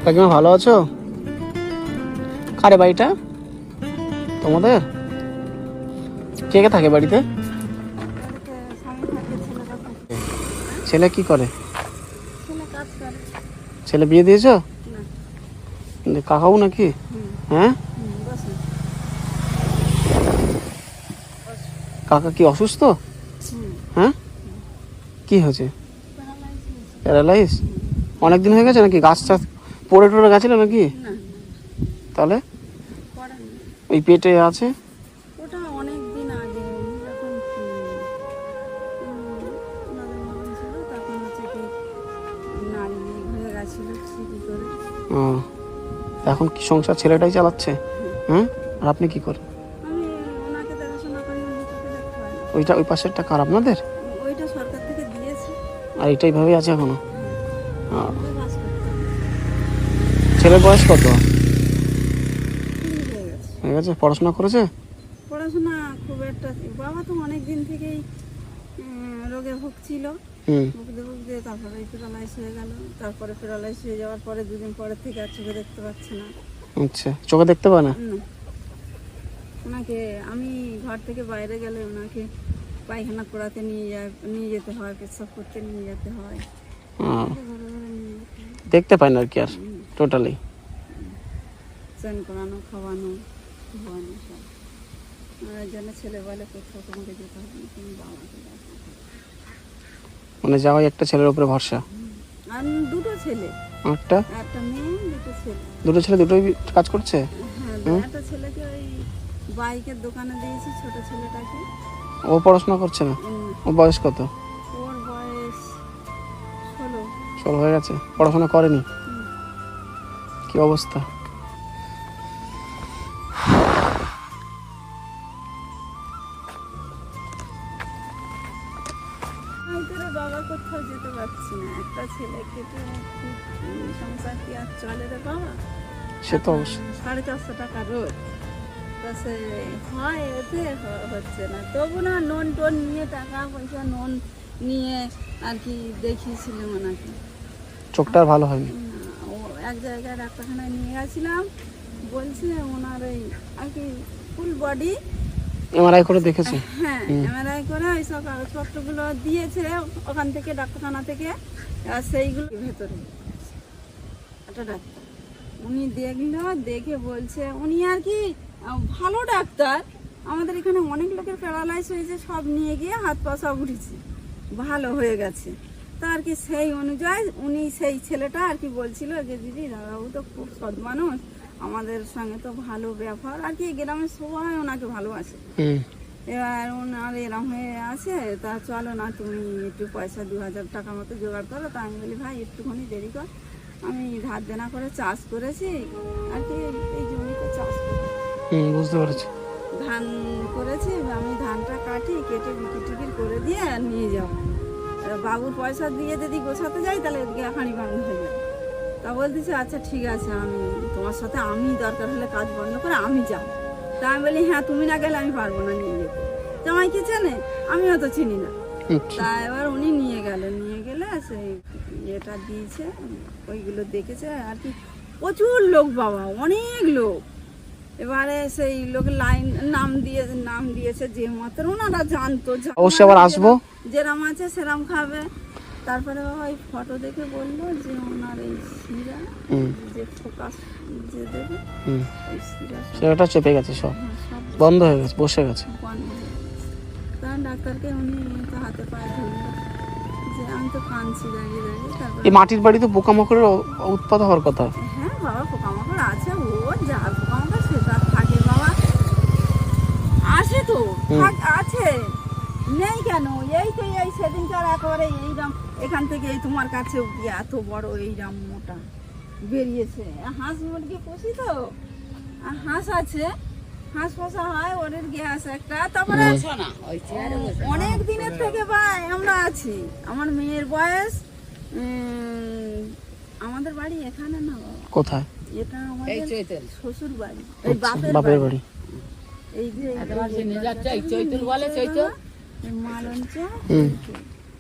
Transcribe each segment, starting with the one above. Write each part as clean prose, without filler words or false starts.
কাকিমা ভালো আছো? কারে বাড়িটা তোমাদের? কে কে থাকে বাড়িতে? ছেলে কি করে? ছেলে বিয়ে দিয়েছো? কাকাও নাকি? হ্যাঁ, কাকা কি অসুস্থ? হ্যাঁ, কি হয়েছে? প্যারালাইজ? অনেকদিন হয়ে গেছে নাকি? গাছ টাছ পড়ে টড়ে গেছিল নাকি? তাহলে ওই পেটে আছে? ওটা অনেক দিন আগে যখন ওনাদের মরণ ছিল তখন হচ্ছে কি নারী হয়ে গেছিল সিটি করে। ও, এখন কি সংসার ছেলেটাই চালাচ্ছে? হ্যাঁ, আর আপনি কি করেন? আমি ওনাকে দেখাশোনা করি, নিজেকে দেখতে পাই না। ওইটা ওই পাশেরটা কার আপনাদের? ওইটা সরকার থেকে দিয়েছে। আর এটাই ভাবে আছে এখনো? ওই বাস করতে ছেলের বয়স কত হয়ে গেছে। হয়ে গেছে? পড়াশোনা করেছে? পড়াশোনা খুব একটা, বাবা তো অনেক দিন থেকেই রোগে ভুগছিল। হুম, ভুগতে ভুগতে তারপরে প্যারালাইস হয়ে গেল। তারপরে প্যারালাইস হয়ে যাওয়ার পরে দুদিন পরের থেকে আর চোখে দেখতে পাচ্ছে না। আচ্ছা, চোখে দেখতে পায় না? ওনাকে আমি ঘর থেকে বাইরে গেলে ওনাকে পায়খানা করাতে নিয়ে যেতে হয়, পেশাব করতে নিয়ে যেতে হয়, ঘরে ঘরে নিয়ে যেতে হয়। দেখতে পায় না আর কি, আর টোটালি। স্নান করানো, খাওয়ানো, ধোয়ানো সব। আর জন্য ছেলে বলে কোথাও তোমাকে যেতে হবে না, তুমি বাবাকে দেখো। মানে যাওয়াই একটা ছেলের উপরে ভরসা? আর দুটো ছেলে, একটা একটা মেয়ে, দুটো ছেলে। দুটো ছেলে দুটোই কাজ করছে? হ্যাঁ, একটা ছেলেকে ওই বাইকের দোকানে দিয়েছি, ছোট ছেলেটাকে। ও পড়াশোনা করছে না? ও বয়স কত? ওর বয়স 16। 16 হয়ে গেছে? পড়াশোনা করেনি? কি অবস্থা! ভিতরে বাবা কোথাও যেতে পারছি না, একটা ছেলেকে তো সংসার কি আর চলে রে বাবা। সে তো অবশ্যই। 450 টাকা রোজ, তা সে হয় এতে হচ্ছে না। তবু না লোন টোন নিয়ে, টাকা পয়সা লোন নিয়ে আর কি দেখিয়েছিলাম ওনাকে। চোখটা আর ভালো হয়নি? ও এক জায়গায় ডাক্তারখানায় নিয়ে গেছিলাম, বলছে ওনার এই আর কি ফুল বডি এমআরআই করে দেখেছে? হ্যাঁ, এমআরআই করে ওই সব কাগজপত্রগুলো দিয়েছে ওখান থেকে, ডাক্তারখানা থেকে। আর সেইগুলো ভেতরে একটা ডাক্তার উনি দেখলো, দেখে বলছে উনি আর কি ভালো ডাক্তার, আমাদের এখানে অনেক লোকের প্যারালাইজ হয়েছে, সব নিয়ে গিয়ে হাত পা সব উঠেছে, ভালো হয়ে গেছে। তা আর কি সেই অনুযায়ী উনি, সেই ছেলেটা আর কি বলছিল যে দিদি দাদাবাবু তো খুব সৎ মানুষ, আমাদের সঙ্গে তো ভালো ব্যবহার আর কি, গ্রামের সবাই ওনাকে ভালোবাসে। এবার ওনার এরম হয়ে আছে, তা চলো না তুমি একটু পয়সা 2000 টাকা মতো জোগাড় করো। তা আমি বলি ভাই একটুখানি দেরি কর, আমি ধার দেনা করে চাষ করেছি আর কি, এই জমিতে চাষ করি, বুঝতে পেরেছি। ধান করেছি, আমি ধানটা কাটি, কেটে বিক্রি টিকির করে দিয়ে আর নিয়ে যাবো। বাবুর পয়সা দিয়ে যদি গোছাতে যাই তাহলে এদিকে হাঁড়ি বন্ধ হয়ে যাবে। তা বলতেছে আচ্ছা ঠিক আছে, আমি তোমার সাথে, আমি দরকার হলে কাজ বন্ধ করে আমি যাবো। তা আমি বলি হ্যাঁ, তুমি না গেলে আমি পারবো না নিয়ে যেতে, জামাই কি চেনে, আমিও তো চিনি না। তা এবার উনি নিয়ে গেলে সেই এটা দিয়েছে, ওইগুলো দেখেছে আর কি, প্রচুর লোক বাবা, অনেক লোক। এবারে সেই লোকের লাইন নাম দিয়েছে, যে মাত্র ওনারা জানতো অবশ্যই আবার আসবো, যেরাম আছে সেরাম খাবে। তারপরে বাবা ওই ফটো দেখে বললো যে ওনার এই শিরা, যে ফোকাস যে দেবে ওই সেটা চেপে গেছে, সব বন্ধ হয়ে গেছে, বসে গেছে। তখন ডাক্তারকে উনি তো হাতে পায়ে ধরলো, যে আমি তো কাঁদছি দাঁড়িয়ে দাঁড়িয়ে। তারপরে এই মাটির বাড়িতে পোকামাকড়ের উৎপাত হওয়ার কথা। হ্যাঁ বাবা, পোকামাকড় আছে, ও যা পোকামাকড় সেটা থাকে বাবা, আছে তো, আছে, নেই কেন? এই তো এই সেদিনকার একেবারে এইরাম, এখান থেকে এই তোমার কাছে এত বড় এইরাম মোটা বেরিয়েছে। হাঁস মুরগি পুষি তো, হাঁস আছে, হাঁস পোষা হয়, ওদের গ্যাস একটা। তারপরে অনেক দিনের থেকে ভাই আমরা আছি, আমার মেয়ের বয়স, আমাদের বাড়ি এখানে না বাবা। কোথায়? এটা আমাদের শ্বশুর বাড়ি, এই বাপের বাড়ি। এই যে মালঞ্চ,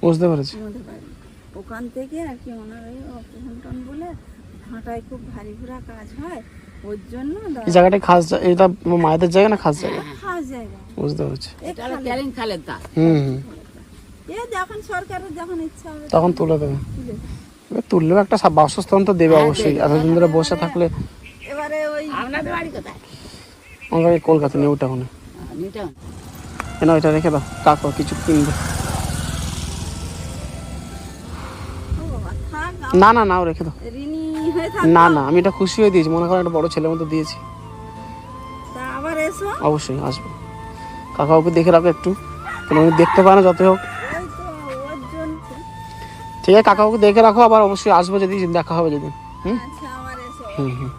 বুঝতে পেরেছি। আমাদের বাড়ি ওখান থেকে আর কি, ওনার ওই অপারেশন বলে হাঁটায় খুব ভারী ভরা কাজ হয়, ওর জন্য এই জায়গাটা খাস এটা মায়েদের জায়গা না খাস জায়গা? খাস জায়গা। বুঝতে পারছি। এটা খালের দাগ। হুম। এ যখন সরকারের যখন ইচ্ছা হবে তখন তুলে দেবে। তুলে দেবে। এবার তুললেও একটা বাসস্থান তো দেবে অবশ্যই, এতদিন ধরে বসে থাকলে। এবারে ওই আপনাদের বাড়ি কোথায়? আমার বাড়ি কলকাতা, নিউ টাউনে। কেন এটা রেখে দাও, কাকু কিছু কিনবে। ও বাবা, থাক, না না নাও রেখে দাও। ঋণী হয়ে থাক। না না আমি এটা খুশি হয়ে দিয়েছি, মনে করো একটা বড় ছেলের মতো দিয়েছি। তা আবার এসো। অবশ্যই আসবো। কাকাকে দেখে রাখো একটু, কেন উনি দেখতে পায় না যত হোক। ওই তো ওর জন্য। ঠিক আছে কাকাকে দেখে রাখো, আবার অবশ্যই আসবো যদি দেখা হবে যেদিন। হুম আচ্ছা আবার এসো। হুম হুম।